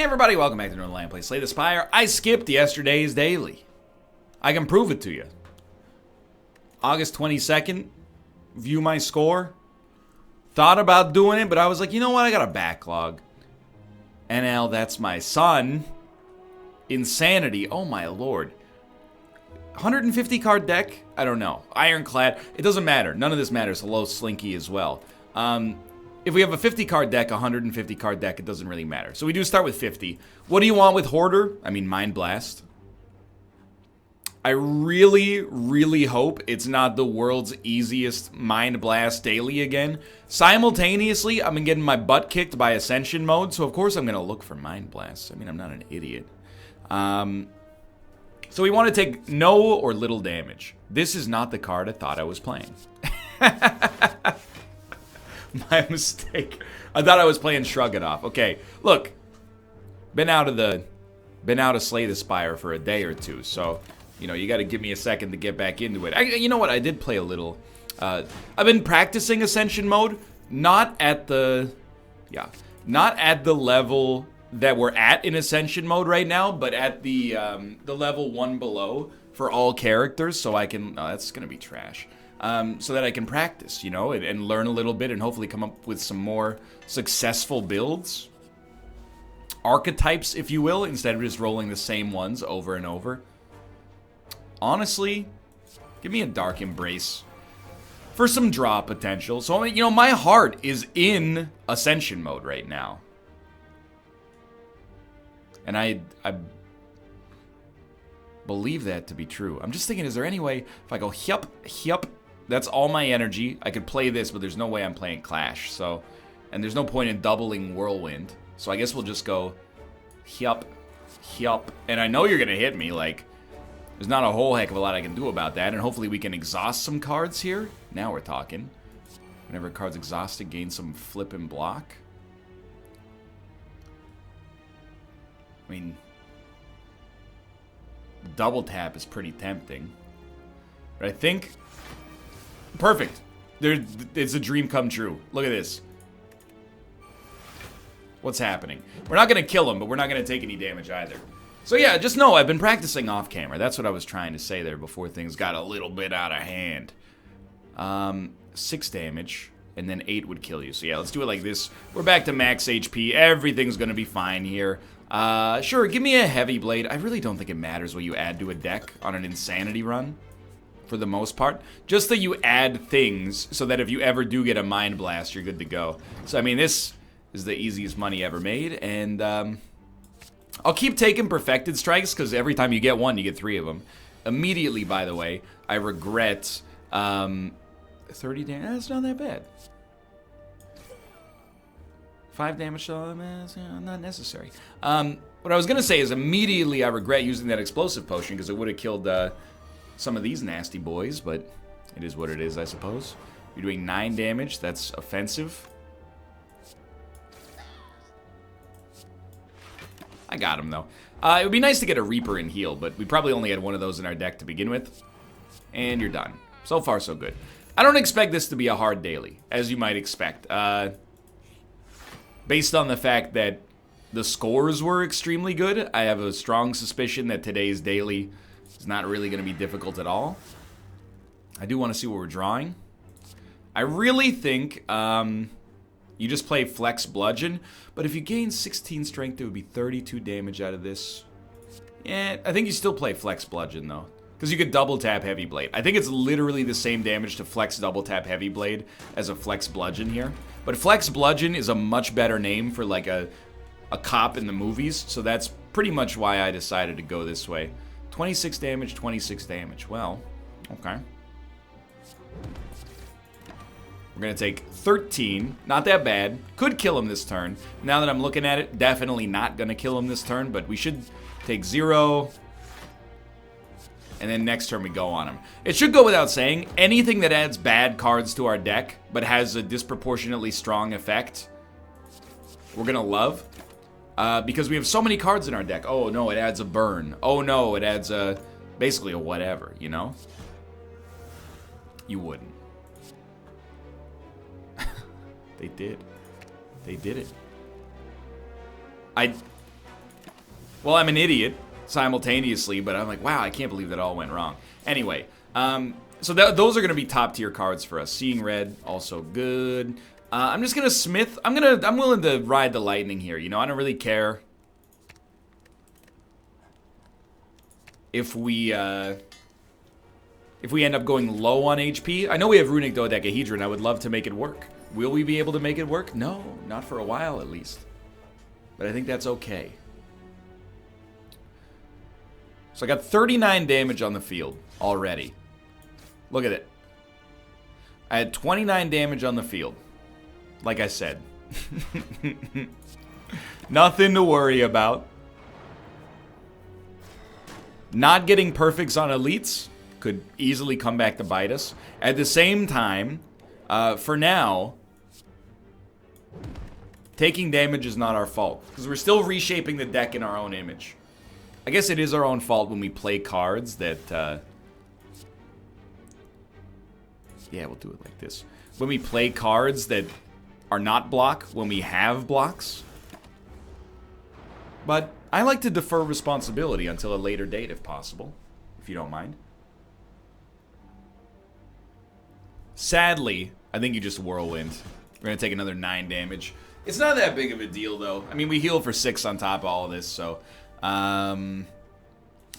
Hey everybody, welcome back to Northernlion Play Slay the Spire. I skipped yesterday's daily. I can prove it to you. August 22nd, view my score. Thought about doing it, but I was like, you know what, I got a backlog. NL, that's my son. Insanity, oh my lord. 150 card deck? I don't know. Ironclad, it doesn't matter. None of this matters. Hello, Slinky as well. If we have a 50 card deck, 150 card deck, it doesn't really matter. So we do start with 50. What do you want with Hoarder? I mean, Mind Blast. I really, really hope it's not the world's easiest Mind Blast daily again. Simultaneously, I've been getting my butt kicked by Ascension mode, so of course I'm going to look for Mind Blasts. I mean, I'm not an idiot. So we want to take no or little damage. This is not the card I thought I was playing. My mistake. I thought I was playing Shrug It Off. Okay, look. Been out of Slay the Spire for a day or two, so, you know, you got to give me a second to get back into it. You know what? I did play a little. I've been practicing Ascension mode, not at the level that we're at in Ascension mode right now, but at the level one below for all characters, so I can. Oh, that's gonna be trash. So that I can practice, you know, and learn a little bit and hopefully come up with some more successful builds. Archetypes, if you will, instead of just rolling the same ones over and over. Honestly, give me a Dark Embrace for some draw potential. So, you know, my heart is in Ascension mode right now. And I believe that to be true. I'm just thinking, is there any way if I go hyup, that's all my energy. I could play this, but there's no way I'm playing Clash. So, and there's no point in doubling Whirlwind. So I guess we'll just go hyup. And I know you're going to hit me. Like, there's not a whole heck of a lot I can do about that. And hopefully we can exhaust some cards here. Now we're talking. Whenever a card's exhausted, gain some flip and block. I mean, double tap is pretty tempting. But I think... Perfect. It's a dream come true. Look at this. What's happening? We're not going to kill him, but we're not going to take any damage either. So yeah, just know I've been practicing off camera. That's what I was trying to say there before things got a little bit out of hand. 6 damage, and then 8 would kill you. So yeah, let's do it like this. We're back to max HP. Everything's going to be fine here. Sure, give me a Heavy Blade. I really don't think it matters what you add to a deck on an Insanity run. For the most part, just that you add things so that if you ever do get a Mind Blast, you're good to go. So I mean, this is the easiest money ever made, and I'll keep taking Perfected Strikes because every time you get one, you get 3 of them. Immediately, by the way, I regret 30 damage. That's not that bad. 5 damage, not necessary. What I was gonna say is immediately I regret using that Explosive Potion because it would have killed some of these nasty boys, but it is what it is, I suppose. You're doing 9 damage. That's offensive. I got him, though. It would be nice to get a Reaper and heal, but we probably only had one of those in our deck to begin with. And you're done. So far, so good. I don't expect this to be a hard daily, as you might expect. Based on the fact that the scores were extremely good, I have a strong suspicion that today's daily... It's not really going to be difficult at all. I do want to see what we're drawing. I really think you just play Flex Bludgeon, but if you gain 16 strength, it would be 32 damage out of this. Yeah, I think you still play Flex Bludgeon, though, because you could double tap Heavy Blade. I think it's literally the same damage to Flex double tap Heavy Blade as a Flex Bludgeon here. But Flex Bludgeon is a much better name for, like, a cop in the movies, so that's pretty much why I decided to go this way. 26 damage, 26 damage. Well, okay. We're going to take 13. Not that bad. Could kill him this turn. Now that I'm looking at it, definitely not going to kill him this turn, but we should take 0. And then next turn we go on him. It should go without saying, anything that adds bad cards to our deck, but has a disproportionately strong effect, we're going to love. Because we have so many cards in our deck. Oh no, it adds a burn. Oh no, it adds a... basically a whatever, you know? You wouldn't. They did. They did it. Well, I'm an idiot simultaneously, but I'm like, wow, I can't believe that all went wrong. Anyway, so those are going to be top tier cards for us. Seeing Red, also good. I'm just going to Smith. I'm willing to ride the lightning here. You know, I don't really care if we end up going low on HP. I know we have Runic Dodecahedron. I would love to make it work. Will we be able to make it work? No, not for a while at least. But I think that's okay. So I got 39 damage on the field already. Look at it. I had 29 damage on the field. Like I said. Nothing to worry about. Not getting perfects on elites could easily come back to bite us. At the same time, for now, taking damage is not our fault. Because we're still reshaping the deck in our own image. I guess it is our own fault when we play cards that... yeah, we'll do it like this. When we play cards that are not block, when we have blocks. But I like to defer responsibility until a later date if possible, if you don't mind. Sadly, I think you just whirlwind. We're going to take another 9 damage. It's not that big of a deal, though. I mean, we heal for 6 on top of all of this, so...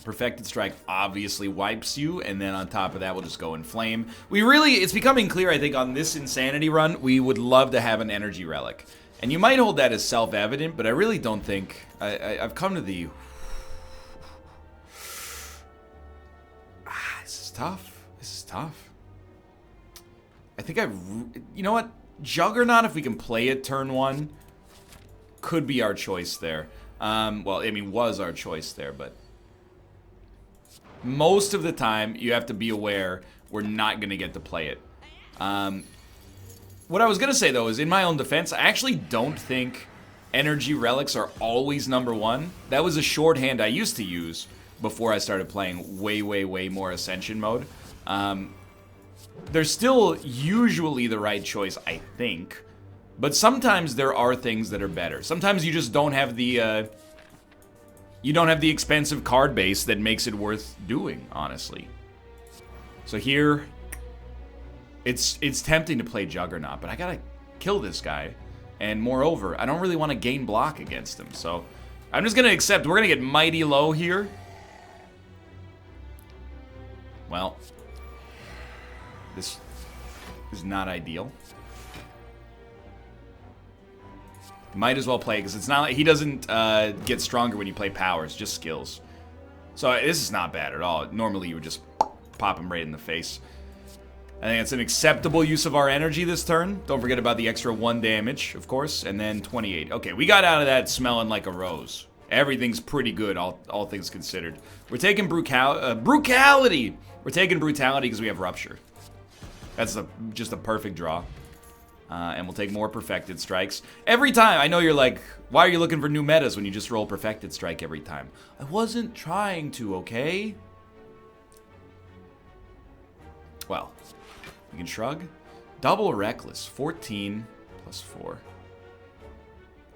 Perfected Strike obviously wipes you, and then on top of that, we'll just go Inflame. It's becoming clear, I think, on this Insanity run, we would love to have an Energy Relic. And you might hold that as self-evident, but I really don't think... I've come to the... This is tough. This is tough. I think you know what? Juggernaut, if we can play it turn 1, could be our choice there. Well, I mean, was our choice there, but... Most of the time, you have to be aware we're not going to get to play it. What I was going to say, though, is in my own defense, I actually don't think energy relics are always number 1. That was a shorthand I used to use before I started playing way, way, way more Ascension mode. They're still usually the right choice, I think. But sometimes there are things that are better. Sometimes you just don't have the... You don't have the expensive card base that makes it worth doing, honestly. So here, it's tempting to play Juggernaut, but I gotta kill this guy. And moreover, I don't really want to gain block against him, so I'm just gonna accept. We're gonna get mighty low here. Well, this is not ideal. Might as well play, because it's not like he doesn't get stronger when you play powers, just skills. So this is not bad at all. Normally you would just pop him right in the face. I think it's an acceptable use of our energy this turn. Don't forget about the extra 1 damage, of course, and then 28. Okay, we got out of that smelling like a rose. Everything's pretty good, all things considered. We're taking brutality! We're taking brutality because we have rupture. That's just a perfect draw. And we'll take more Perfected Strikes. Every time, I know you're like, why are you looking for new metas when you just roll Perfected Strike every time? I wasn't trying to, okay? Well, you can shrug. Double Reckless, 14 plus 4.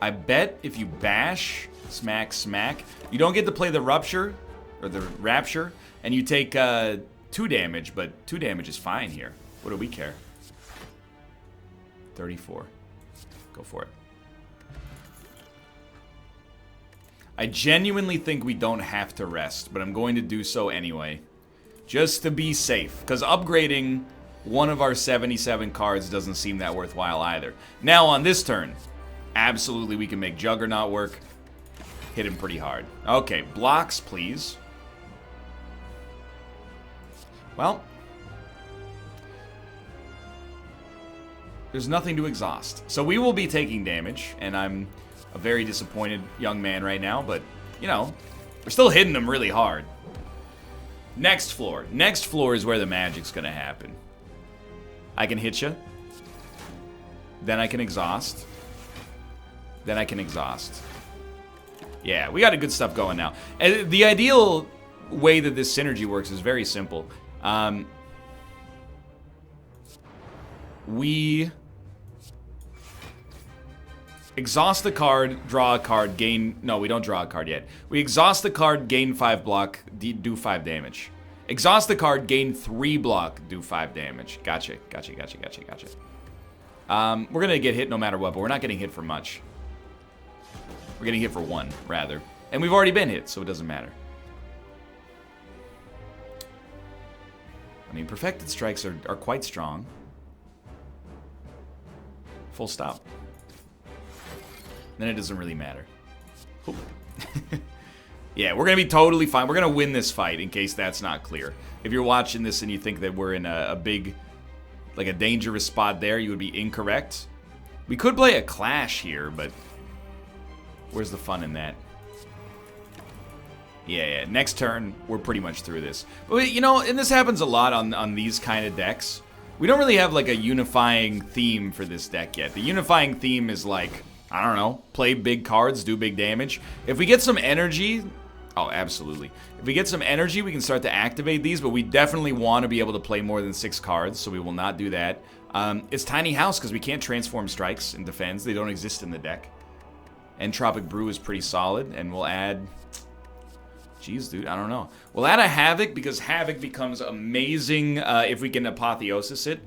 I bet if you bash, smack, smack, you don't get to play the Rupture, or the Rapture, and you take 2 damage, but 2 damage is fine here. What do we care? 34. Go for it. I genuinely think we don't have to rest, but I'm going to do so anyway. Just to be safe. Because upgrading one of our 77 cards doesn't seem that worthwhile either. Now on this turn, absolutely we can make Juggernaut work. Hit him pretty hard. Okay, blocks please. Well... there's nothing to exhaust. So we will be taking damage, and I'm a very disappointed young man right now, but, you know, we're still hitting them really hard. Next floor. Next floor is where the magic's gonna happen. I can hit you. Then I can exhaust. Then I can exhaust. Yeah, we got a good stuff going now. And the ideal way that this synergy works is very simple. exhaust the card, draw a card, gain... No, we don't draw a card yet. We exhaust the card, gain 5 block, do 5 damage. Exhaust the card, gain 3 block, do 5 damage. Gotcha. We're going to get hit no matter what, but we're not getting hit for much. We're getting hit for 1, rather. And we've already been hit, so it doesn't matter. I mean, perfected strikes are quite strong. Full stop. Then it doesn't really matter. Yeah, we're going to be totally fine. We're going to win this fight, in case that's not clear. If you're watching this and you think that we're in a big, like a dangerous spot there, you would be incorrect. We could play a clash here, but where's the fun in that? Yeah, next turn, we're pretty much through this. But, you know, and this happens a lot on these kind of decks. We don't really have, like, a unifying theme for this deck yet. The unifying theme is, like, I don't know, play big cards, do big damage. If we get some energy... Oh, absolutely. If we get some energy, we can start to activate these, but we definitely want to be able to play more than 6 cards, so we will not do that. It's Tiny House, because we can't transform strikes and defends. They don't exist in the deck. Entropic Brew is pretty solid, and we'll add... Jeez, dude, I don't know. We'll add a Havoc, because Havoc becomes amazing if we can Apotheosis it.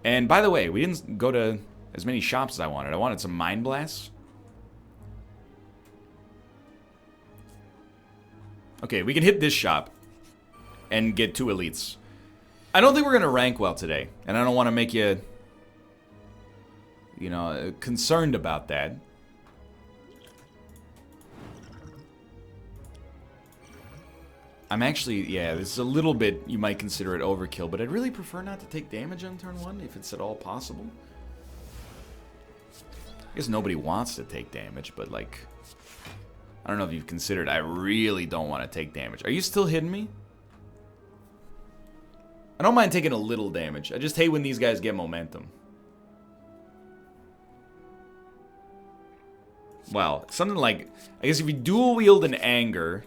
And by the way, we didn't go to as many shops as I wanted. I wanted some Mind Blasts. Okay, we can hit this shop and get 2 elites. I don't think we're going to rank well today, and I don't want to make you, you know, concerned about that. I'm actually, yeah, this is a little bit, you might consider it overkill, but I'd really prefer not to take damage on turn 1, if it's at all possible. I guess nobody wants to take damage, but like, I don't know if you've considered, I really don't want to take damage. Are you still hitting me? I don't mind taking a little damage. I just hate when these guys get momentum. Well, something like, I guess if you dual wield an anger...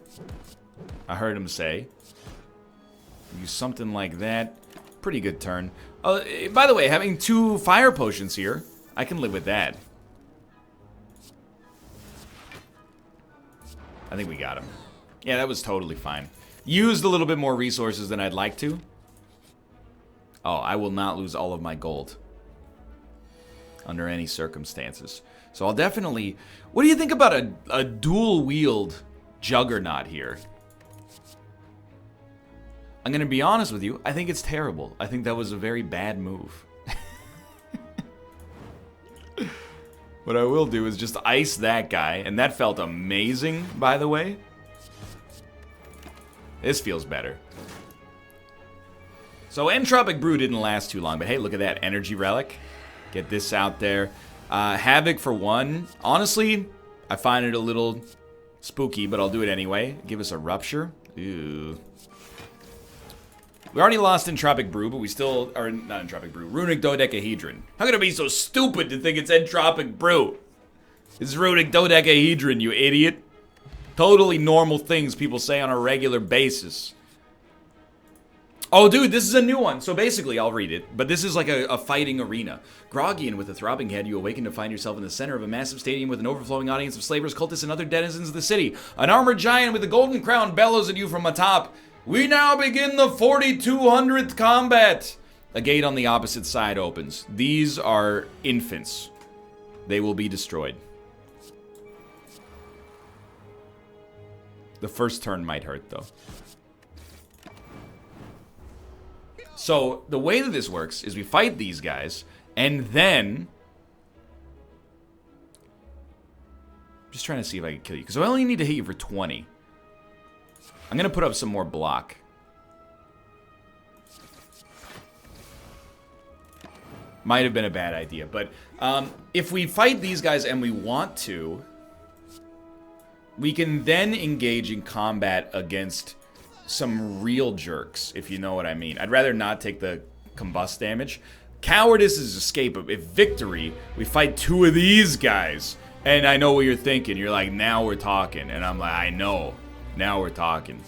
I heard him say. Use something like that. Pretty good turn. By the way, having 2 fire potions here, I can live with that. I think we got him. Yeah, that was totally fine. Used a little bit more resources than I'd like to. Oh, I will not lose all of my gold. Under any circumstances. So I'll definitely... What do you think about a dual wield Juggernaut here? I'm going to be honest with you, I think it's terrible. I think that was a very bad move. What I will do is just ice that guy, and that felt amazing, by the way. This feels better. So Entropic Brew didn't last too long, but hey, look at that. Energy Relic. Get this out there. Havoc for 1. Honestly, I find it a little spooky, but I'll do it anyway. Give us a Rupture. Ew. We already lost Entropic Brew, but we still... Or, not Entropic Brew. Runic Dodecahedron. How could I be so stupid to think it's Entropic Brew? It's Runic Dodecahedron, you idiot. Totally normal things people say on a regular basis. Oh, dude, this is a new one. So basically, I'll read it. But this is like a fighting arena. Groggy and with a throbbing head, you awaken to find yourself in the center of a massive stadium with an overflowing audience of slavers, cultists, and other denizens of the city. An armored giant with a golden crown bellows at you from atop. We now begin the 4200th combat. A gate on the opposite side opens. These are infants. They will be destroyed. The first turn might hurt, though. So, the way that this works is we fight these guys, and then... I'm just trying to see if I can kill you, because I only need to hit you for 20. I'm going to put up some more block. Might have been a bad idea, but if we fight these guys and we want to, we can then engage in combat against some real jerks, if you know what I mean. I'd rather not take the combust damage. Cowardice is escape. If victory, we fight 2 of these guys. And I know what you're thinking. You're like, now we're talking. And I'm like, I know. Now we're talking.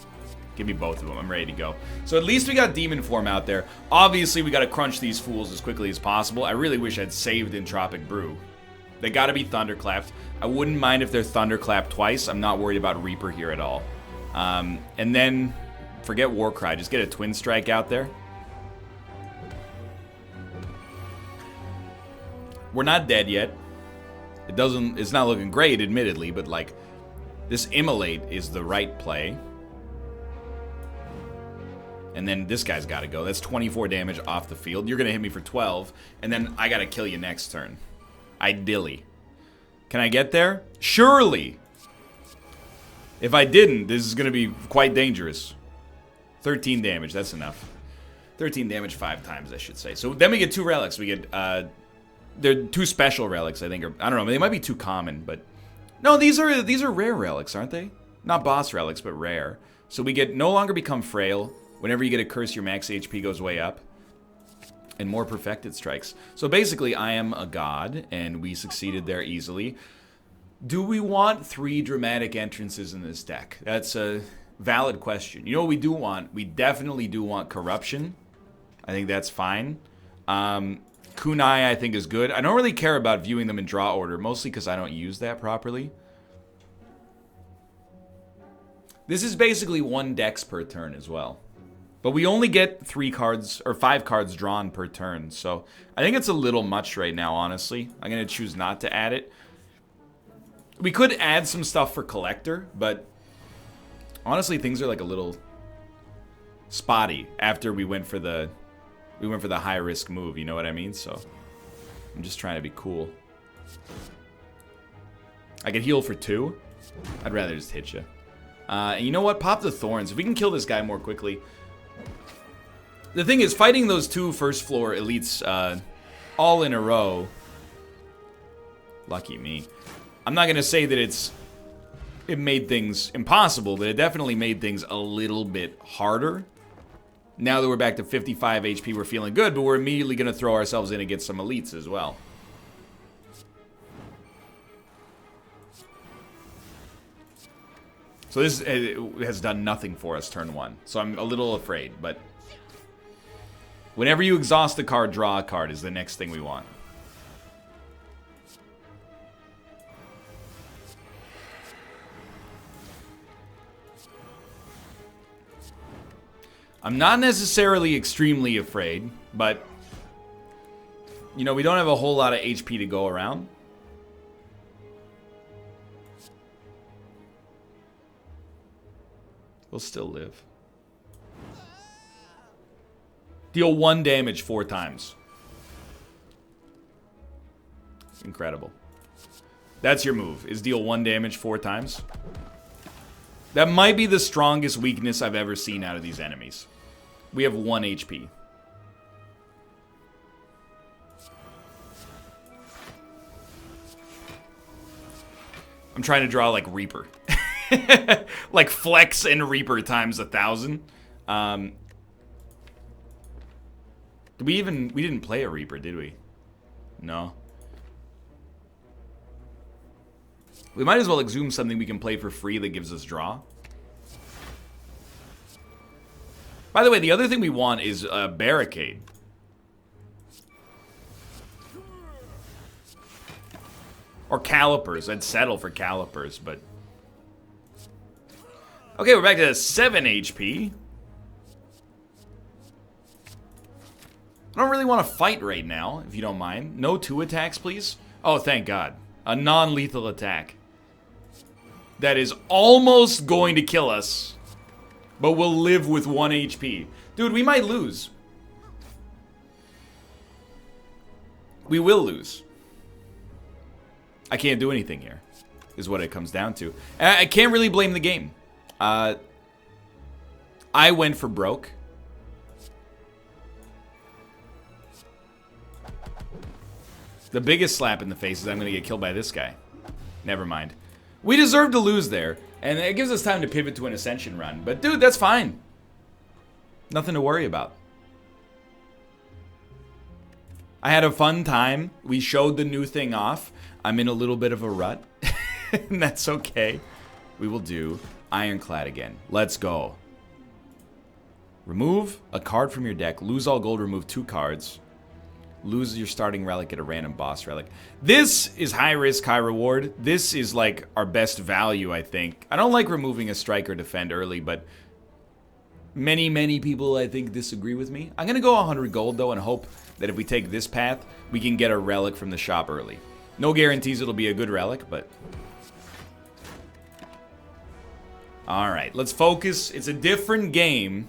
Give me both of them. I'm ready to go. So at least we got Demon Form out there. Obviously, we got to crunch these fools as quickly as possible. I really wish I'd saved Entropic Brew. They gotta be thunderclapped. I wouldn't mind if they're thunderclapped twice. I'm not worried about Reaper here at all. And then, forget Warcry. Just get a Twin Strike out there. We're not dead yet. It's not looking great, admittedly, but like, this Immolate is the right play. And then this guy's got to go. That's 24 damage off the field. You're going to hit me for 12, and then I got to kill you next turn. Ideally. Can I get there? Surely! If I didn't, this is going to be quite dangerous. 13 damage, that's enough. 13 damage 5 times, I should say. So then we get 2 relics. We get, they're 2 special relics, I think. Or, I don't know, they might be too common, but... No, these are rare relics, aren't they? Not boss relics, but rare. So we get no longer become frail. Whenever you get a curse, your max HP goes way up. And more perfected strikes. So basically, I am a god, and we succeeded there easily. Do we want 3 dramatic entrances in this deck? That's a valid question. You know what we do want? We definitely do want corruption. I think that's fine. Kunai, I think, is good. I don't really care about viewing them in draw order, mostly because I don't use that properly. This is basically 1 dex per turn as well. But we only get 3 cards, or 5 cards drawn per turn, so I think it's a little much right now, honestly. I'm going to choose not to add it. We could add some stuff for Collector, but honestly, things are like a little spotty after we went for the high-risk move, you know what I mean? So, I'm just trying to be cool. I could heal for 2. I'd rather just hit you. And you know what? Pop the Thorns. If we can kill this guy more quickly. The thing is, fighting those 2 first-floor elites all in a row... Lucky me. I'm not going to say that it made things impossible, but it definitely made things a little bit harder. Now that we're back to 55 HP, we're feeling good, but we're immediately going to throw ourselves in against some elites as well. So this has done nothing for us turn 1. So I'm a little afraid, but... Whenever you exhaust a card, draw a card is the next thing we want. I'm not necessarily extremely afraid, but, you know, we don't have a whole lot of HP to go around. We'll still live. Deal 1 damage 4 times. Incredible. That's your move, is deal 1 damage 4 times. That might be the strongest weakness I've ever seen out of these enemies. We have 1 HP. I'm trying to draw like Reaper. Like Flex and Reaper times 1,000. We didn't play a Reaper, did we? No. We might as well exhume something we can play for free that gives us draw. By the way, the other thing we want is a barricade. Or calipers. I'd settle for calipers, but... Okay, we're back to 7 HP. I don't really want to fight right now, if you don't mind. No 2 attacks, please. Oh, thank God. A non-lethal attack. That is almost going to kill us. But we'll live with 1 HP. Dude, we might lose. We will lose. I can't do anything here, is what it comes down to. And I can't really blame the game. I went for broke. The biggest slap in the face is I'm going to get killed by this guy. Never mind. We deserve to lose there, and it gives us time to pivot to an Ascension run. But dude, that's fine. Nothing to worry about. I had a fun time. We showed the new thing off. I'm in a little bit of a rut, and that's okay. We will do Ironclad again. Let's go. Remove a card from your deck. Lose all gold, remove 2 cards. Lose your starting relic at a random boss relic. This is high risk, high reward. This is like our best value, I think. I don't like removing a strike or defend early, but many people, I think, disagree with me. I'm going to go 100 gold, though, and hope that if we take this path, we can get a relic from the shop early. No guarantees it'll be a good relic, but... Alright, let's focus. It's a different game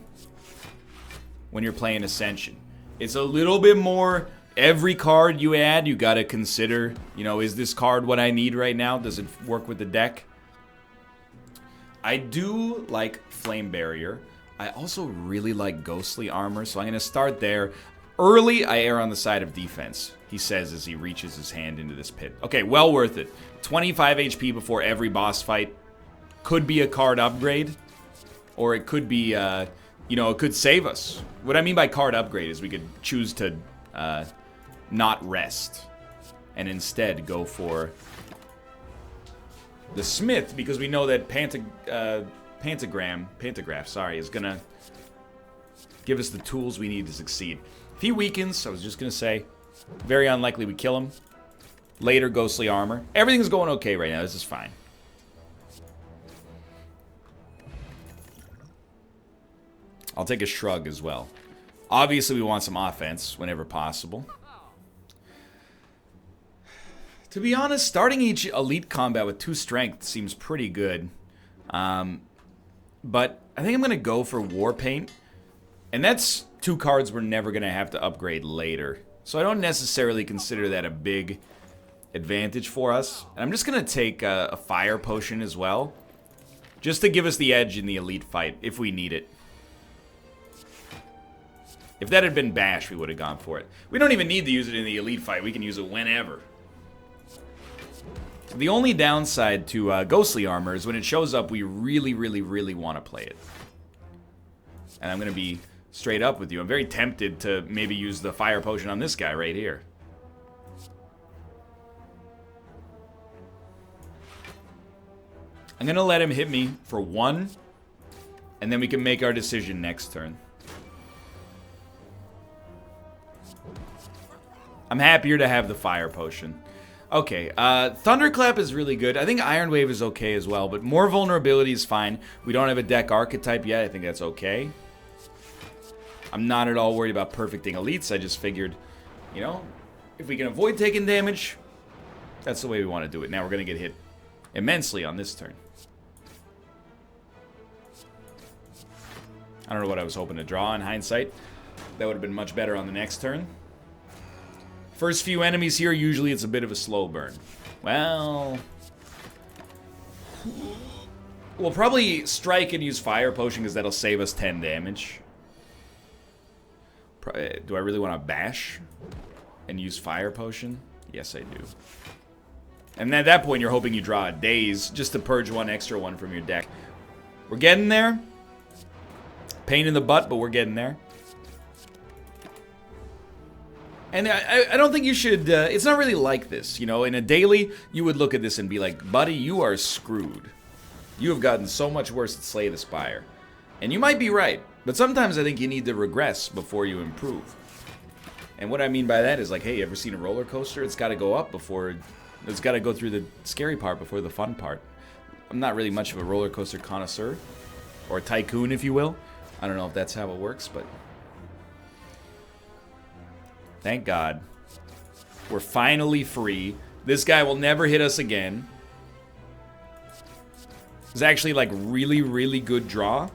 when you're playing Ascension. It's a little bit more... Every card you add, you gotta consider, you know, is this card what I need right now? Does it work with the deck? I do like Flame Barrier. I also really like Ghostly Armor, so I'm gonna start there. Early, I err on the side of defense, he says as he reaches his hand into this pit. Okay, well worth it. 25 HP before every boss fight. Could be a card upgrade, or it could be, you know, it could save us. What I mean by card upgrade is we could choose to... not rest, and instead go for the Smith, because we know that Pantograph, sorry, is gonna give us the tools we need to succeed. If he weakens, I was just gonna say, very unlikely we kill him. Later, Ghostly Armor. Everything's going okay right now, this is fine. I'll take a shrug as well. Obviously, we want some offense whenever possible. To be honest, starting each elite combat with 2 strength seems pretty good. But I think I'm going to go for Warpaint. And that's 2 cards we're never going to have to upgrade later. So I don't necessarily consider that a big advantage for us. And I'm just going to take a Fire Potion as well. Just to give us the edge in the elite fight, if we need it. If that had been Bash, we would have gone for it. We don't even need to use it in the elite fight. We can use it whenever. The only downside to Ghostly Armor is when it shows up, we really want to play it. And I'm going to be straight up with you. I'm very tempted to maybe use the Fire Potion on this guy right here. I'm going to let him hit me for 1, and then we can make our decision next turn. I'm happier to have the Fire Potion. Okay, Thunderclap is really good. I think Iron Wave is okay as well, but more vulnerability is fine. We don't have a deck archetype yet. I think that's okay. I'm not at all worried about perfecting elites. I just figured, you know, if we can avoid taking damage, that's the way we want to do it. Now we're going to get hit immensely on this turn. I don't know what I was hoping to draw in hindsight. That would have been much better on the next turn. First few enemies here, usually it's a bit of a slow burn. Well... we'll probably strike and use Fire Potion because that'll save us 10 damage. Do I really want to bash and use Fire Potion? Yes, I do. And at that point, you're hoping you draw a Daze just to purge 1 extra one from your deck. We're getting there. Pain in the butt, but we're getting there. And I don't think you should, it's not really like this, you know, in a daily, you would look at this and be like, buddy, you are screwed. You have gotten so much worse at Slay the Spire. And you might be right, but sometimes I think you need to regress before you improve. And what I mean by that is like, hey, you ever seen a roller coaster? It's got to go up before, it's got to go through the scary part before the fun part. I'm not really much of a roller coaster connoisseur, or tycoon, if you will. I don't know if that's how it works, but... thank God. We're finally free. This guy will never hit us again. It's actually like really good draw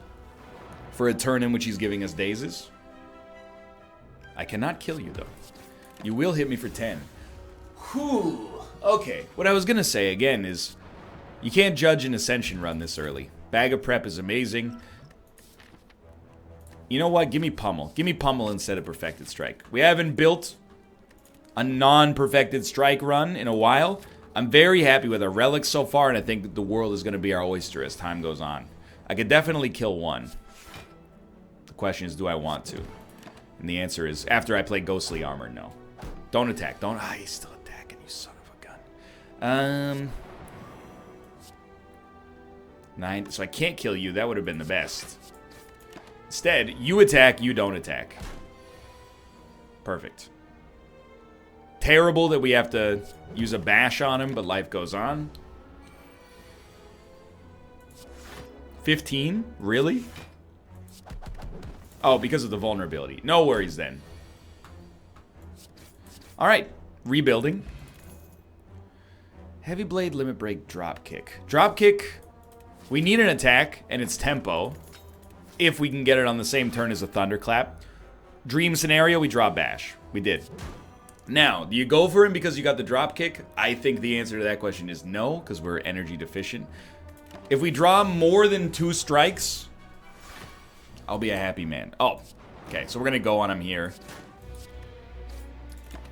for a turn in which he's giving us dazes. I cannot kill you though. You will hit me for 10. Whew. Okay. What I was gonna say again is you can't judge an Ascension run this early. Bag of Prep is amazing. You know what? Give me Pummel. Give me Pummel instead of Perfected Strike. We haven't built a non-Perfected Strike run in a while. I'm very happy with our relics so far, and I think the world is going to be our oyster as time goes on. I could definitely kill 1. The question is, do I want to? And the answer is, after I play Ghostly Armor, no. Don't attack. Don't... ah, he's still attacking, you son of a gun. 9. So I can't kill you. That would have been the best. Instead, you attack, you don't attack. Perfect. terrible that we have to use a bash on him, but life goes on. 15? Really? Oh, because of the vulnerability. No worries then. Alright, rebuilding. Heavy Blade, Limit Break, Drop Kick. Drop Kick, we need an attack, and it's tempo. If we can get it on the same turn as a Thunderclap. Dream scenario, we draw Bash. We did. Now, do you go for him because you got the Drop Kick? I think the answer to that question is no, because we're energy deficient. If we draw more than 2 strikes, I'll be a happy man. Oh, okay, so we're going to go on him here.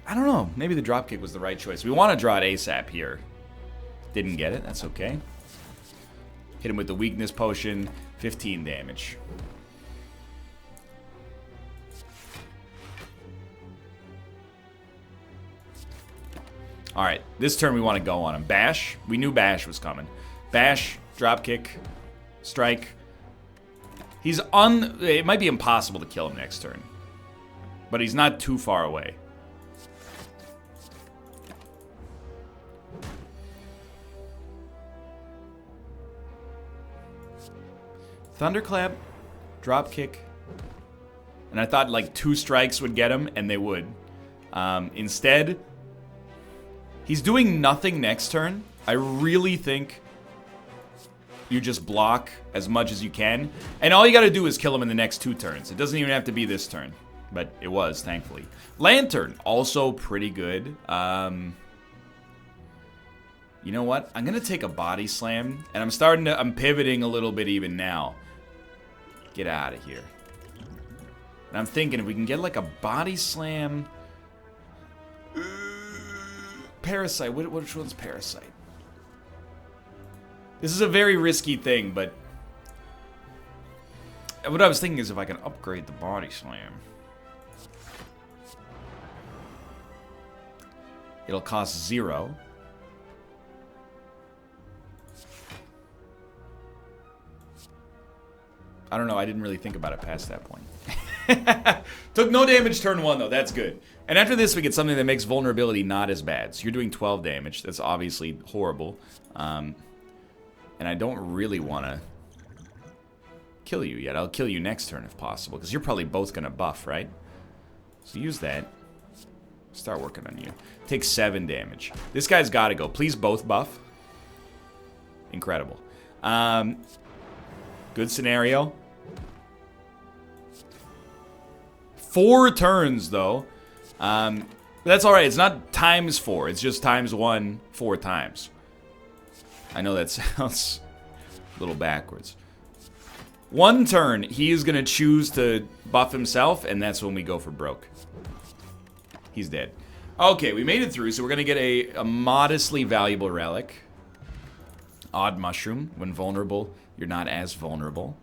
I don't know. Maybe the Dropkick was the right choice. We want to draw it ASAP here. Didn't get it. That's okay. Hit him with the Weakness Potion. 15 damage. Alright. This turn we want to go on him. Bash. We knew Bash was coming. Bash. Dropkick. Strike. He's on... It might be impossible to kill him next turn. But he's not too far away. Thunderclap, Dropkick, and I thought like 2 strikes would get him, and they would. Instead, he's doing nothing next turn. I really think you just block as much as you can, and all you gotta do is kill him in the next 2 turns. It doesn't even have to be this turn, but it was, thankfully. Lantern, also pretty good. You know what? I'm gonna take a Body Slam, and I'm pivoting a little bit even now. Get out of here. And I'm thinking if we can get like a Body Slam... Parasite. Which one's Parasite? This is a very risky thing, but... What I was thinking is if I can upgrade the Body Slam... It'll cost 0. I don't know, I didn't really think about it past that point. Took no damage turn 1, though. That's good. And after this, we get something that makes vulnerability not as bad. So you're doing 12 damage. That's obviously horrible. And I don't really want to kill you yet. I'll kill you next turn if possible, because you're probably both going to buff, right? So use that. Start working on you. Take 7 damage. This guy's got to go. Please both buff. Incredible. Good scenario. 4 turns, though. But that's alright. It's not times 4. It's just times 1 4 times. I know that sounds a little backwards. 1 turn, he is going to choose to buff himself, and that's when we go for broke. He's dead. Okay, we made it through, so we're going to get a modestly valuable relic. Odd Mushroom. When vulnerable, you're not as vulnerable.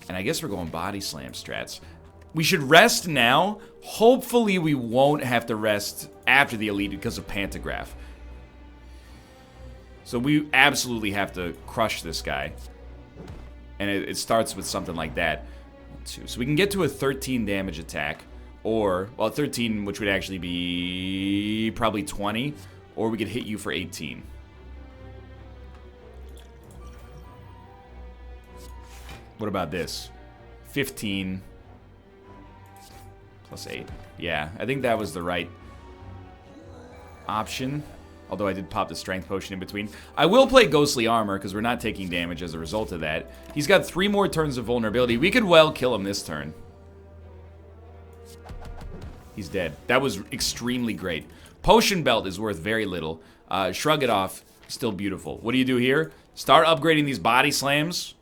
And I guess we're going Body Slam strats. We should rest now. Hopefully we won't have to rest after the Elite because of Pantograph. So we absolutely have to crush this guy. And it starts with something like that. 2. So we can get to a 13 damage attack. Or, well, 13, which would actually be probably 20. Or we could hit you for 18. What about this? 15 plus 8. Yeah, I think that was the right option. Although I did pop the Strength Potion in between. I will play Ghostly Armor because we're not taking damage as a result of that. He's got 3 more turns of vulnerability. We could well kill him this turn. He's dead. That was extremely great. Potion Belt is worth very little. Shrug It Off, still beautiful. What do you do here? Start upgrading these Body Slams.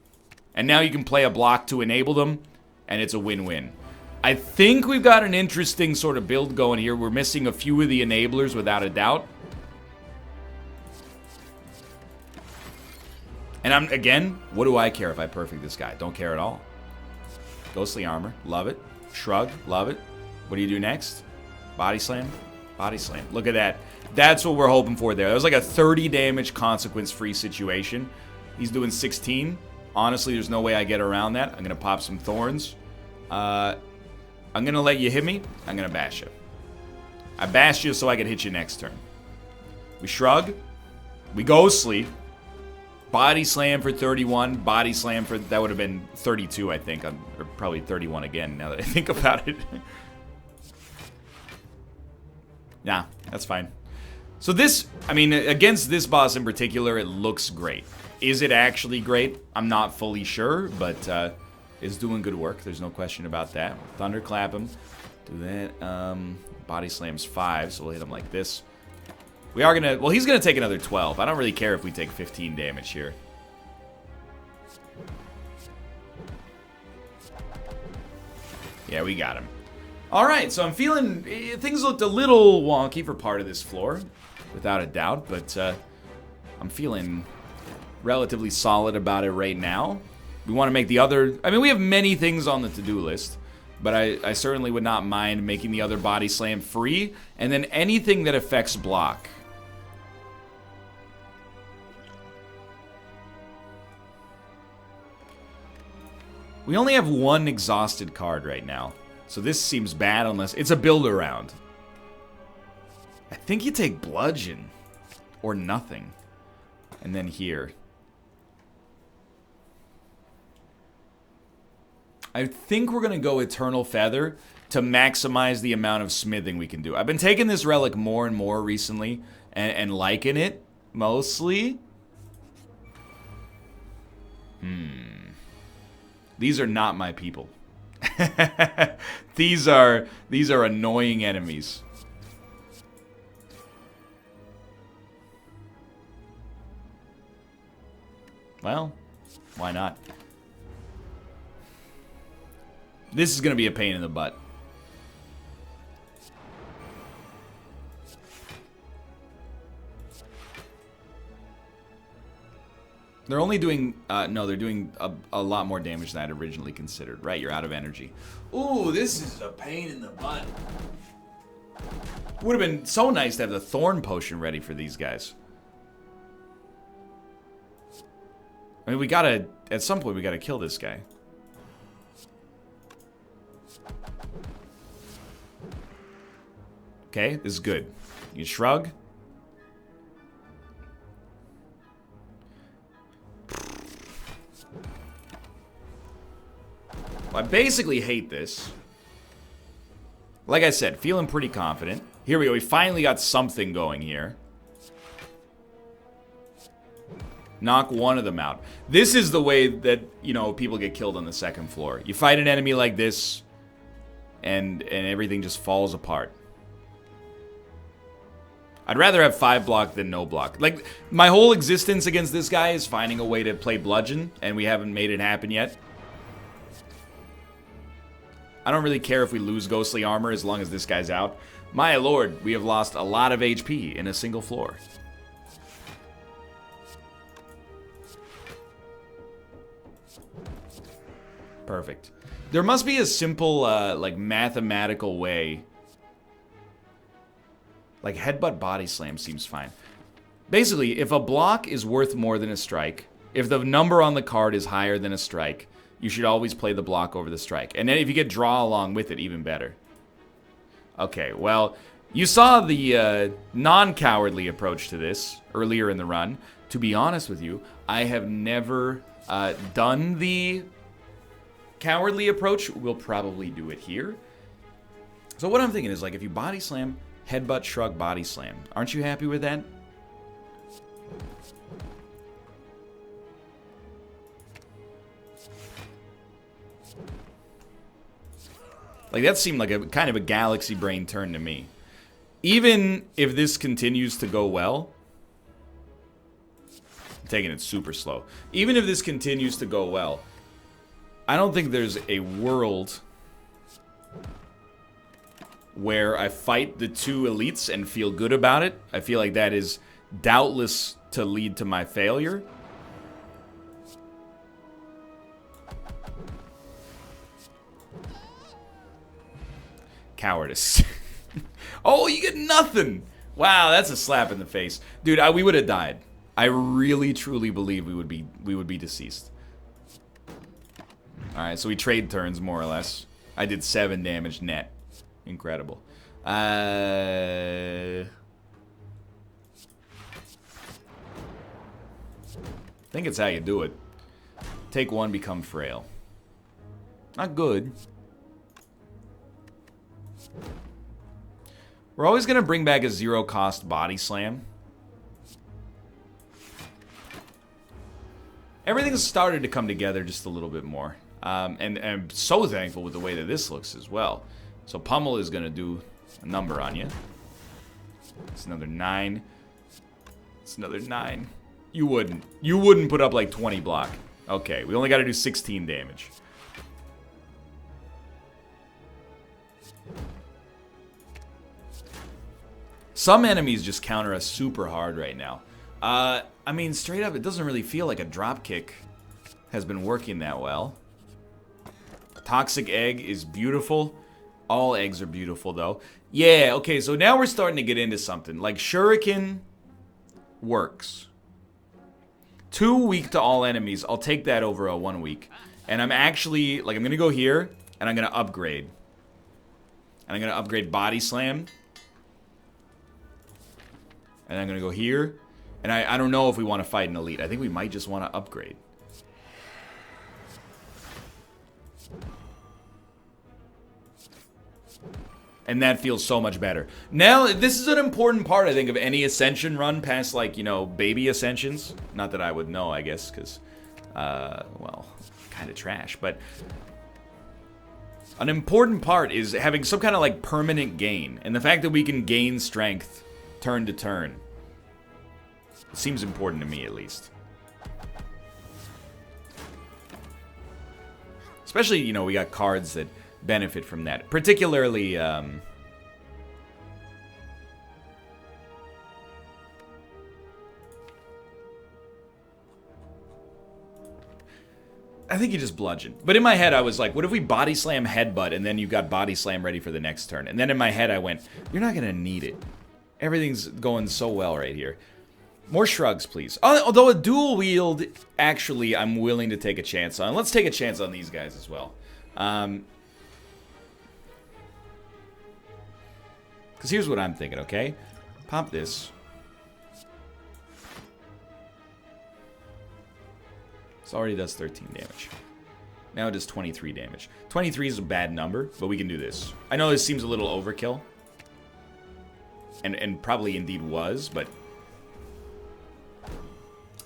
And now you can play a block to enable them, and it's a win-win. I think we've got an interesting sort of build going here. We're missing a few of the enablers, without a doubt. And again, what do I care if I perfect this guy? Don't care at all. Ghostly Armor, love it. Shrug, love it. What do you do next? Body Slam? Body Slam. Look at that. That's what we're hoping for there. That was like a 30 damage consequence-free situation. He's doing 16. Honestly, there's no way I get around that. I'm going to pop some Thorns. I'm going to let you hit me. I'm going to bash you. I bashed you so I could hit you next turn. We shrug. We ghostly. Body slam for 31. Body slam for... That would have been 32, I think. Or probably 31 again, now that I think about it. Nah, that's fine. So this... I mean, against this boss in particular, it looks great. Is it actually great? I'm not fully sure, but it's doing good work. There's no question about that. Thunderclap him. Do that. Body slams 5, so we'll hit him like this. We are gonna... Well, he's gonna take another 12. I don't really care if we take 15 damage here. Yeah, we got him. Alright, so I'm feeling... Things looked a little wonky for part of this floor, without a doubt, but I'm feeling relatively solid about it right now. We want to make the other... I mean, we have many things on the to-do list, but I certainly would not mind making the other body slam free, and then anything that affects block. We only have one exhausted card right now, so this seems bad unless... It's a builder round. I think you take bludgeon, or nothing, and then here. I think we're going to go Eternal Feather to maximize the amount of smithing we can do. I've been taking this relic more and more recently and liking it, mostly. These are not my people. These are annoying enemies. Well, why not? This is going to be a pain in the butt. They're only doing, no, they're doing a lot more damage than I'd originally considered. Right, you're out of energy. Ooh, this is a pain in the butt. Would have been so nice to have the Thorn Potion ready for these guys. I mean, we gotta, at some point, we gotta kill this guy. Okay, this is good. You shrug. Well, I basically hate this. Like I said, feeling pretty confident. Here we go. We finally got something going here. Knock one of them out. This is the way that, you know, people get killed on the second floor. You fight an enemy like this, and everything just falls apart. I'd rather have 5 block than no block. Like, my whole existence against this guy is finding a way to play bludgeon, and we haven't made it happen yet. I don't really care if we lose ghostly armor as long as this guy's out. My lord, we have lost a lot of HP in a single floor. Perfect. There must be a simple, like, mathematical way. Like, headbutt body slam seems fine. Basically, if a block is worth more than a strike, if the number on the card is higher than a strike, you should always play the block over the strike. And then if you get draw along with it, even better. Okay, well, you saw the non-cowardly approach to this earlier in the run. To be honest with you, I have never done the cowardly approach. We'll probably do it here. So what I'm thinking is, like, if you body slam, headbutt, shrug, body slam. Aren't you happy with that? Like, that seemed like a kind of a galaxy brain turn to me. Even if this continues to go well, I'm taking it super slow. Even if this continues to go well, I don't think there's a world where I fight the 2 elites and feel good about it. I feel like that is doubtless to lead to my failure. Cowardice. Oh, you get nothing. Wow, that's a slap in the face. Dude, we would have died. I really, truly believe we would be deceased. Alright, so we trade turns, more or less. I did 7 damage net. Incredible. I think it's how you do it. Take one, become frail. Not good. We're always going to bring back a zero-cost body slam. Everything's started to come together just a little bit more. And I'm so thankful with the way that this looks as well. So Pummel is going to do a number on you. It's another 9. It's another 9. You wouldn't. You wouldn't put up like 20 block. Okay, we only got to do 16 damage. Some enemies just counter us super hard right now. I mean, straight up, it doesn't really feel like a drop kick has been working that well. Toxic Egg is beautiful. All eggs are beautiful, though. Yeah, okay, so now we're starting to get into something. Like, Shuriken works. 2 weak to all enemies. I'll take that over a 1 week. And I'm actually, like, I'm going to go here, and I'm going to upgrade. And I'm going to upgrade Body Slam. And I'm going to go here. And I don't know if we want to fight an elite. I think we might just want to upgrade. And that feels so much better. Now, this is an important part, I think, of any Ascension run past, like, you know, baby Ascensions. Not that I would know, I guess, because, well, kind of trash. But an important part is having some kind of, like, permanent gain. And the fact that we can gain strength turn to turn. It seems important to me, at least. Especially, you know, we got cards that benefit from that. Particularly, I think you just bludgeon. But in my head, I was like, what if we body slam headbutt and then you got body slam ready for the next turn? And then in my head, I went, you're not going to need it. Everything's going so well right here. More shrugs, please. Although a dual wield, actually, I'm willing to take a chance on. Let's take a chance on these guys as well. Because here's what I'm thinking, okay? Pop this. This already does 13 damage. Now it does 23 damage. 23 is a bad number, but we can do this. I know this seems a little overkill. And probably indeed was, but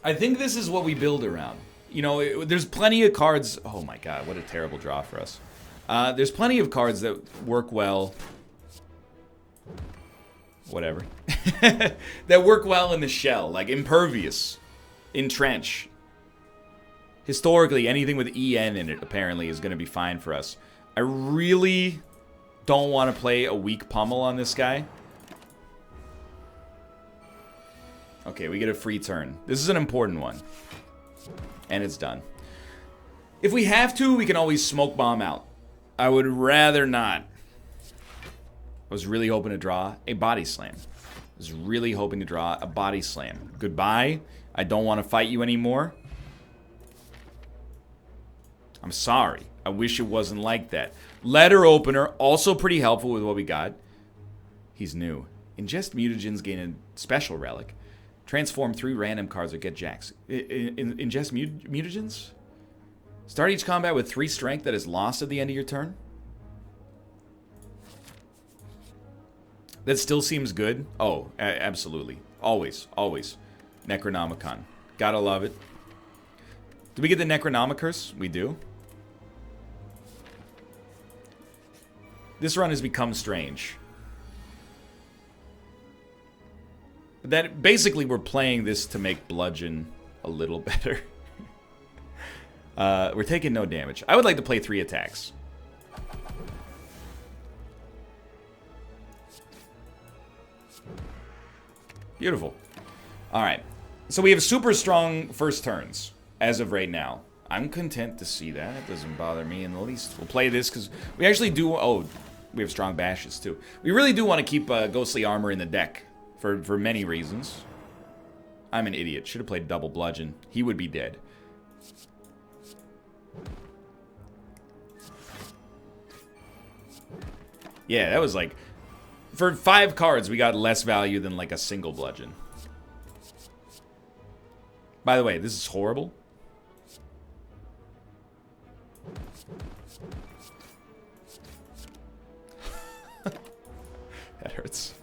I think this is what we build around. You know, there's plenty of cards. Oh my god, what a terrible draw for us. There's plenty of cards that work well. Whatever. That work well in the shell, like Impervious, Entrench. Historically, anything with EN in it apparently is going to be fine for us. I really don't want to play a weak Pummel on this guy. Okay, we get a free turn. This is an important one. And it's done. If we have to, we can always smoke bomb out. I would rather not. I was really hoping to draw a body slam. I was really hoping to draw a body slam. Goodbye. I don't want to fight you anymore. I'm sorry. I wish it wasn't like that. Letter opener, also pretty helpful with what we got. He's new. Ingest mutagens, gain a special relic. Transform 3 random cards or get jacks. Ingest mutagens? Start each combat with 3 strength that is lost at the end of your turn? That still seems good. Oh, absolutely. Always, always. Necronomicon. Gotta love it. Do we get the Necronomicers? We do. This run has become strange. That basically we're playing this to make Bludgeon a little better. We're taking no damage. I would like to play 3 attacks. Beautiful. Alright. So we have super strong first turns as of right now. I'm content to see that. It doesn't bother me in the least. We'll play this because we actually do... Oh, we have strong bashes too. We really do want to keep Ghostly Armor in the deck. For many reasons. I'm an idiot. Should have played double bludgeon. He would be dead. Yeah, that was like... For 5 cards, we got less value than like a single bludgeon. By the way, this is horrible. That hurts.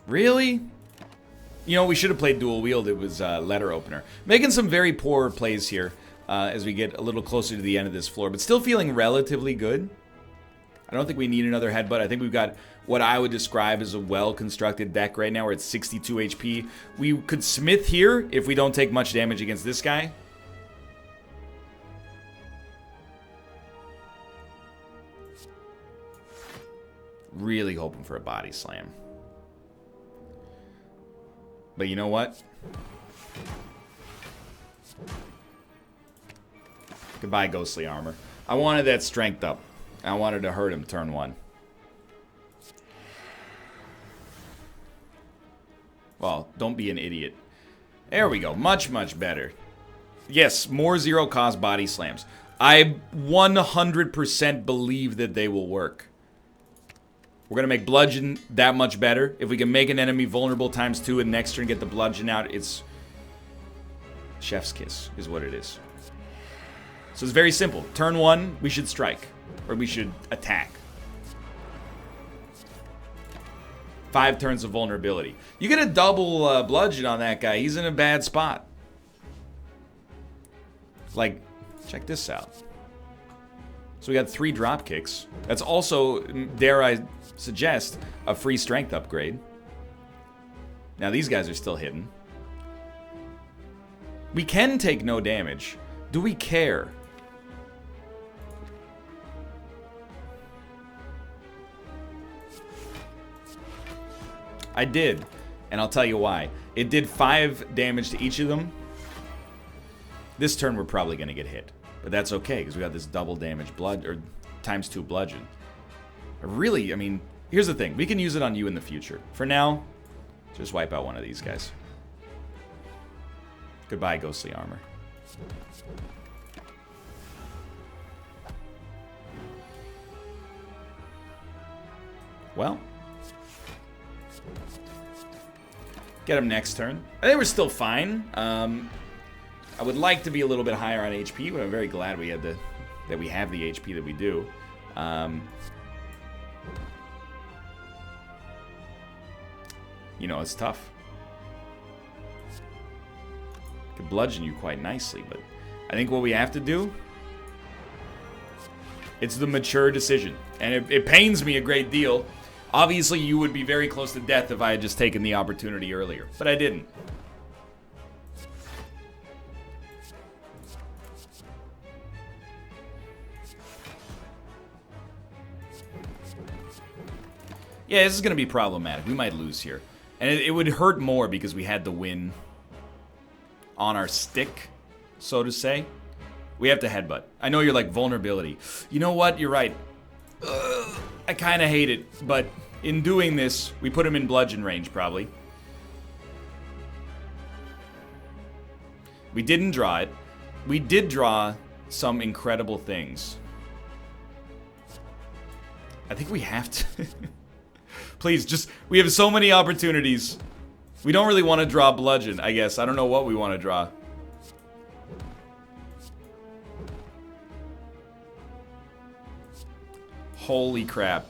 Really? You know, we should have played dual wield. It was letter opener. Making some very poor plays here as we get a little closer to the end of this floor, but still feeling relatively good. I don't think we need another headbutt. I think we've got what I would describe as a well-constructed deck right now. We're at 62 HP. We could smith here if we don't take much damage against this guy. Really hoping for a body slam. But you know what? Goodbye, ghostly armor. I wanted that strength up. I wanted to hurt him turn 1. Well, don't be an idiot. There we go. Much, much better. Yes, more zero-cost body slams. I 100% believe that they will work. We're going to make bludgeon that much better. If we can make an enemy vulnerable ×2 and next turn get the bludgeon out, it's chef's kiss is what it is. So it's very simple. Turn 1, we should strike. Or we should attack. 5 turns of vulnerability. You get a double bludgeon on that guy. He's in a bad spot. Like, check this out. So we got 3 drop kicks. That's also, dare I suggest, a free strength upgrade. Now these guys are still hidden. We can take no damage. Do we care? I did, and I'll tell you why. It did 5 damage to each of them. This turn we're probably going to get hit, but that's okay because we got this double damage blood or ×2 bludgeon. Really, I mean, here's the thing. We can use it on you in the future. For now, just wipe out one of these guys. Goodbye, ghostly armor. Well, get him next turn. I think we're still fine. I would like to be a little bit higher on HP, but I'm very glad we had that we have the HP that we do. You know, it's tough. Could bludgeon you quite nicely, but I think what we have to do, it's the mature decision. And it pains me a great deal. Obviously, you would be very close to death if I had just taken the opportunity earlier, but I didn't. Yeah, this is going to be problematic. We might lose here. And it would hurt more because we had the win on our stick, so to say. We have to headbutt. I know you're like, vulnerability. You know what? You're right. I kind of hate it, but in doing this, we put him in bludgeon range, probably. We didn't draw it. We did draw some incredible things. I think we have to... Please, just... We have so many opportunities. We don't really want to draw bludgeon, I guess. I don't know what we want to draw. Holy crap.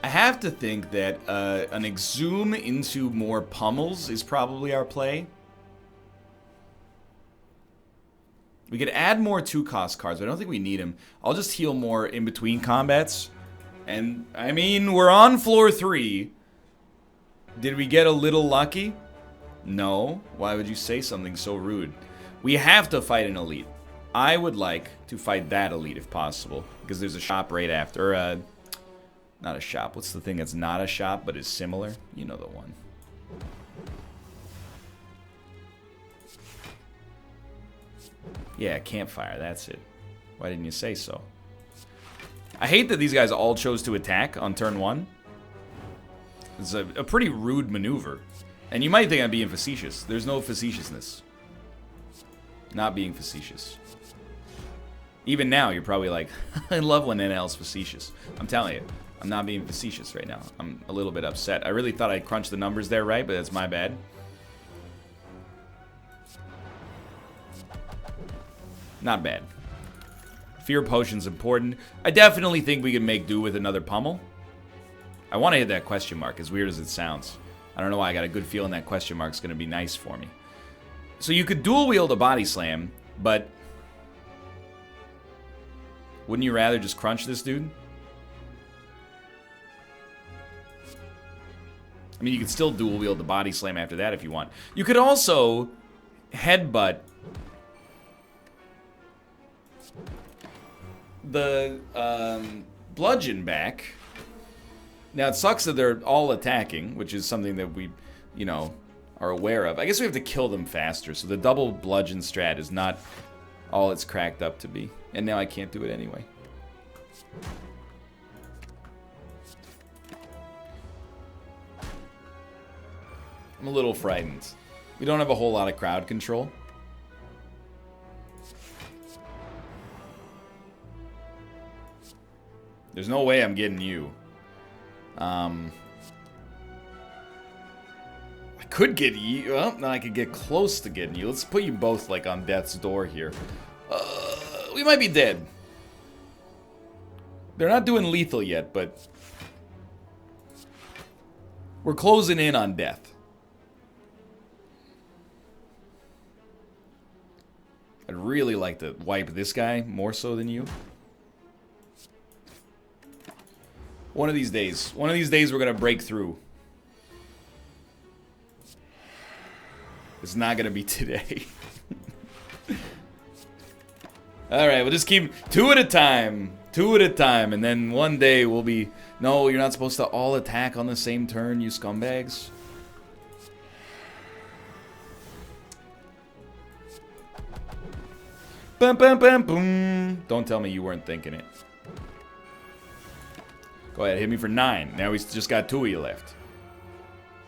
I have to think that an exhume into more pummels is probably our play. We could add more 2-cost cards, but I don't think we need them. I'll just heal more in between combats. And, I mean, we're on floor 3. Did we get a little lucky? No. Why would you say something so rude? We have to fight an elite. I would like to fight that elite if possible, because there's a shop right after. Not a shop. What's the thing that's not a shop but is similar? You know the one. Yeah, campfire. That's it. Why didn't you say so? I hate that these guys all chose to attack on turn 1. It's a pretty rude maneuver. And you might think I'm being facetious. There's no facetiousness. Not being facetious. Even now, you're probably like, I love when NL's facetious. I'm telling you, I'm not being facetious right now. I'm a little bit upset. I really thought I'd crunch the numbers there right, but that's my bad. Not bad. Fear potion's important. I definitely think we can make do with another pummel. I want to hit that question mark, as weird as it sounds. I don't know why, I got a good feeling that question mark's going to be nice for me. So you could dual wield a body slam, but wouldn't you rather just crunch this dude? I mean, you could still dual wield the body slam after that if you want. You could also headbutt the bludgeon back. Now, it sucks that they're all attacking, which is something that we, you know, are aware of. I guess we have to kill them faster, so the double bludgeon strat is not all it's cracked up to be. And now I can't do it anyway. I'm a little frightened. We don't have a whole lot of crowd control. There's no way I'm getting you. I could get you. Well, no, I could get close to getting you. Let's put you both, like, on death's door here. We might be dead. They're not doing lethal yet, but we're closing in on death. I'd really like to wipe this guy more so than you. One of these days we're gonna break through. It's not gonna be today. Alright, we'll just keep 2 at a time. 2 at a time, and then one day we'll be... No, you're not supposed to all attack on the same turn, you scumbags. Bum, bum, bum, boom. Don't tell me you weren't thinking it. Go ahead, hit me for 9. Now he's just got 2 of you left.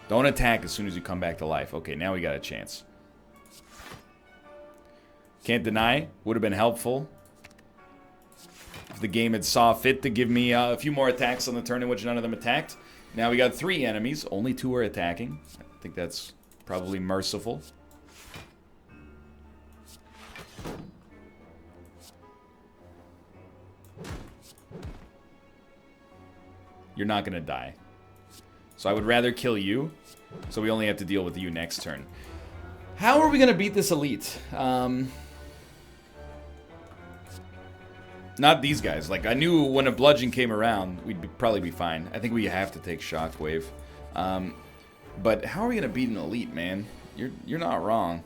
Don't attack as soon as you come back to life. Okay, now we got a chance. Can't deny. Would have been helpful if the game had saw fit to give me a few more attacks on the turn in which none of them attacked. Now we got 3 enemies. Only 2 are attacking. I think that's probably merciful. You're not gonna die. So I would rather kill you, so we only have to deal with you next turn. How are we gonna beat this elite? Not these guys. Like, I knew when a bludgeon came around, we'd probably be fine. I think we have to take shockwave. But how are we gonna beat an elite, man? You're not wrong.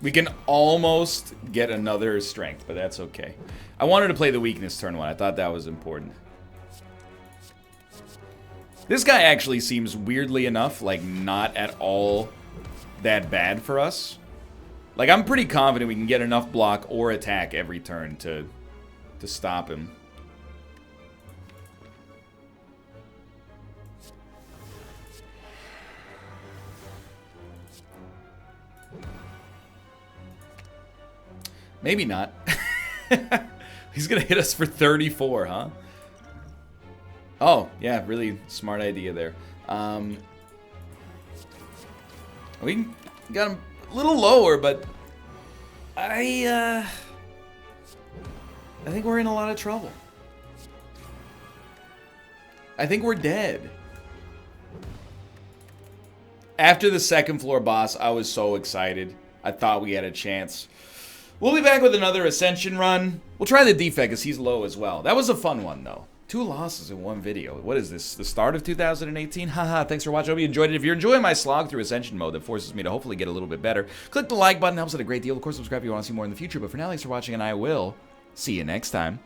We can almost get another strength, but that's okay. I wanted to play the weakness turn 1. I thought that was important. This guy actually seems, weirdly enough, like not at all that bad for us. Like, I'm pretty confident we can get enough block or attack every turn to stop him. Maybe not. He's gonna hit us for 34, huh? Oh, yeah, really smart idea there. We got him a little lower, but I think we're in a lot of trouble. I think we're dead. After the second floor boss, I was so excited. I thought we had a chance. We'll be back with another Ascension run. We'll try the defect because he's low as well. That was a fun one, though. 2 losses in 1 video. What is this? The start of 2018? Haha, thanks for watching. I hope you enjoyed it. If you're enjoying my slog through Ascension mode that forces me to hopefully get a little bit better, click the like button. Helps out a great deal. Of course, subscribe if you want to see more in the future. But for now, thanks for watching, and I will see you next time.